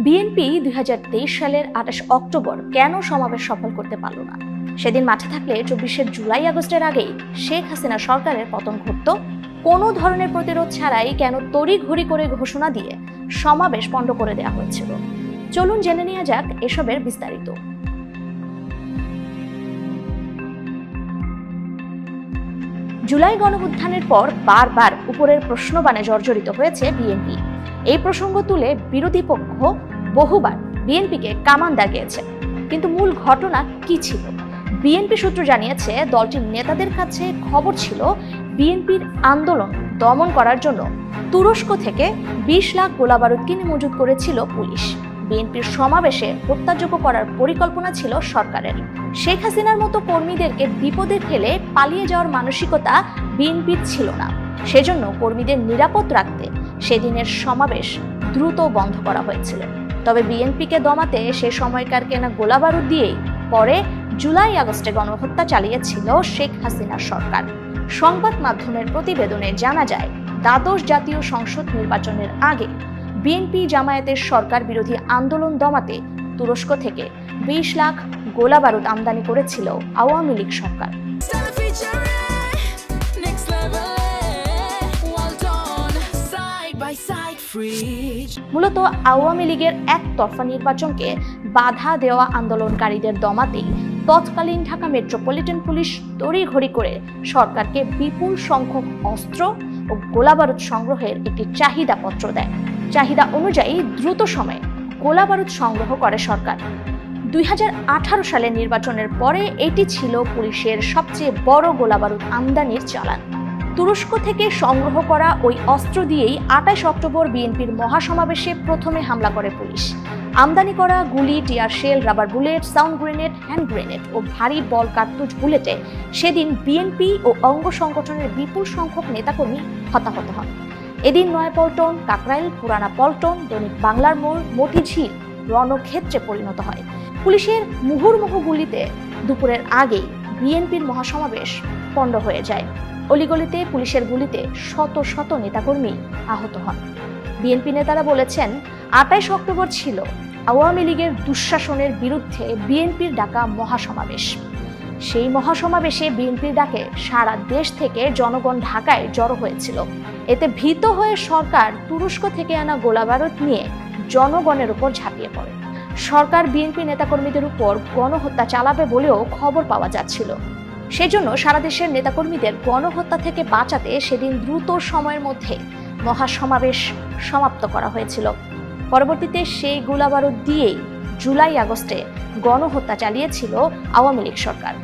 BNP 2023 সালের 28 October কেন সমাবেশ সফল করতে পারল না? সেদিন মাঠে থাকলে 24 জুলাই আগস্টের আগেই শেখ হাসিনা সরকারের পতন ঘটত। কোনো ধরনের প্রতিরোধ ছাড়াই কেন তড়িঘড়ি করে ঘোষণা দিয়ে সমাবেশ পণ্ড করে দেওয়া হয়েছিল? চলুন জেনে নেওয়া যাক এসবের বিস্তারিত। জুলাই গণঅভ্যুত্থানের পর বারবার উপরের প্রশ্নবাণে জর্জরিত হয়েছে বিএনপি। এই প্রসঙ্গ তুলে বিরোধী পক্ষ বহুবার বিএনপিকে কামান দাগিয়েছে, কিন্তু মূল ঘটনা কি ছিল? বিএনপি সূত্র জানিয়েছে, দলটির নেতাদের কাছে খবর ছিল বিএনপির আন্দোলন দমন করার জন্য তুরস্ক থেকে 20 লাখ গোলাবারুদ কিনে মজুত করেছিল পুলিশ। বিএনপির সমাবেশে হত্যাযোগ্য করার পরিকল্পনা ছিল সরকারের। শেখ হাসিনার মতো কর্মীদেরকে বিপদে ফেলে পালিয়ে যাওয়ার মানসিকতা বিএনপির ছিল না। সেজন্য কর্মীদের নিরাপদ রাখতে সেদিনের সমাবেশ দ্রুত বন্ধ করা হয়েছিল। তবে বিএনপিকে দমাতে সে সময়কার কেনা গোলাবারুদ দিয়েই পরে জুলাই আগস্টে গণহত্যা চালিয়েছিল শেখ হাসিনার সরকার। সংবাদ মাধ্যমের প্রতিবেদনে জানা যায়, দ্বাদশ জাতীয় সংসদ নির্বাচনের আগে বিএনপি জামায়াতের সরকার বিরোধী আন্দোলন দমাতে তুরস্ক থেকে 20 লাখ গোলাবারুদ আমদানি করেছিল আওয়ামী লীগ সরকার। মূলত আওয়ামী লীগের একতরফা নির্বাচনকে বাধা দেওয়া আন্দোলনকারীদের দমাতেই তৎকালীন ঢাকা মেট্রোপলিটন পুলিশ তড়িঘড়ি করে সরকারকে বিপুল সংখ্যক অস্ত্র ও গোলাবারুদ সংগ্রহের একটি চাহিদাপত্র দেয়। চাহিদা অনুযায়ী দ্রুত সময়ে গোলাবারুদ সংগ্রহ করে সরকার। 2018 সালের নির্বাচনের পরে এটি ছিল পুলিশের সবচেয়ে বড় গোলাবারুদ আমদানির চালান। তুরস্ক থেকে সংগ্রহ করা ওই অস্ত্র দিয়েই 28 অক্টোবর বিএনপির মহাসমাবেশে প্রথমে হামলা করে পুলিশ। আমদানি করা গুলি, tear shell, rubber bullet, sound grenade, hand grenade ও ভারী বল কার্তুজ বুলেটে সেদিন বিএনপি ও অঙ্গ সংগঠনের বিপুল সংখ্যক নেতাকর্মী হতাহত হন। এদিন নয়াপল্টন, কাকরাইল, পুরানা পল্টন, দৈনিক বাংলার মোড়, মতিঝিল রণক্ষেত্রে পরিণত হয়। পুলিশের মুহুর্মুহু গুলিতে দুপুরের আগেই বিএনপির মহাসমাবেশ পণ্ড হয়ে যায়। অলিগলিতে পুলিশের গুলিতে শত শত নেতাকর্মী আহত হন। বিএনপি নেতারা বলেছেন, 28 অক্টোবর ছিল আওয়ামী লীগের দুঃশাসনের বিরুদ্ধে বিএনপির ডাকা মহাসমাবেশ। সেই মহাসমাবেশে বিএনপির ডাকে সারা দেশ থেকে জনগণ ঢাকায় জড়ো হয়েছিল। এতে ভীত হয়ে সরকার তুরস্ক থেকে আনা গোলাবারুদ নিয়ে জনগণের উপর ঝাঁপিয়ে পড়ে। সরকার বিএনপি নেতাকর্মীদের উপর গণহত্যা চালাবে বলেও খবর পাওয়া যাচ্ছিল। সেজন্য সারা দেশের নেতাকর্মীদের গণহত্যা থেকে বাঁচাতে সেদিন দ্রুত সময়ের মধ্যে মহাসমাবেশ সমাপ্ত করা হয়েছিল। পরবর্তীতে সেই গোলাবারুদ দিয়েই জুলাই আগস্টে গণহত্যা চালিয়েছিল আওয়ামী লীগ সরকার।